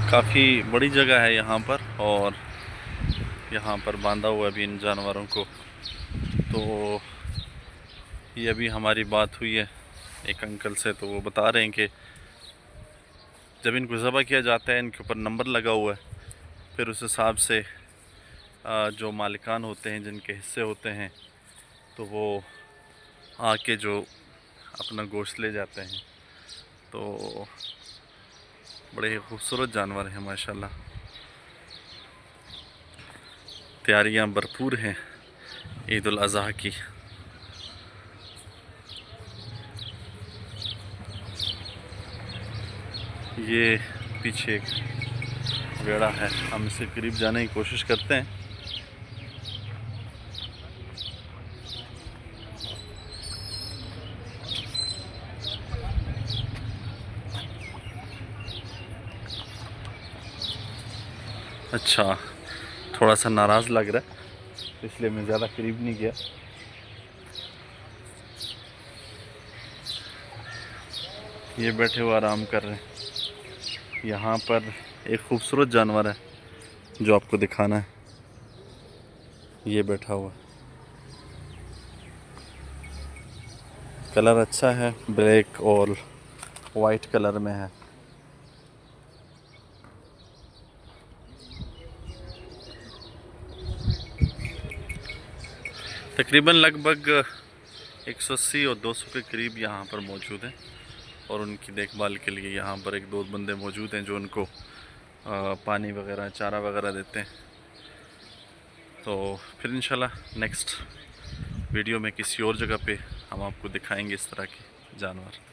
काफ़ी बड़ी जगह है यहाँ पर, और यहाँ पर बांधा हुआ है अभी इन जानवरों को। तो ये अभी हमारी बात हुई है एक अंकल से, तो वो बता रहे हैं कि जब इनको ज़बह किया जाता है इनके ऊपर नंबर लगा हुआ है, फिर उस हिसाब से जो मालिकान होते हैं जिनके हिस्से होते हैं तो वो आके जो अपना गोश्त ले जाते हैं। तो बड़े खूबसूरत जानवर हैं माशाल्लाह, तैयारियां भरपूर हैं ईद उल अज़हा की। ये पीछे एक बेड़ा है, हम इसके करीब जाने की कोशिश करते हैं। अच्छा, थोड़ा सा नाराज़ लग रहा है इसलिए मैं ज़्यादा करीब नहीं गया। ये बैठे हुए आराम कर रहे हैं। यहाँ पर एक खूबसूरत जानवर है जो आपको दिखाना है, ये बैठा हुआ है। कलर अच्छा है, ब्लैक और वाइट कलर में है। तकरीबन लगभग 180 और 200 के करीब यहाँ पर मौजूद हैं, और उनकी देखभाल के लिए यहाँ पर एक दो बंदे मौजूद हैं जो उनको पानी वगैरह चारा वगैरह देते हैं। तो फिर इंशाल्लाह नेक्स्ट वीडियो में किसी और जगह पे हम आपको दिखाएंगे इस तरह के जानवर।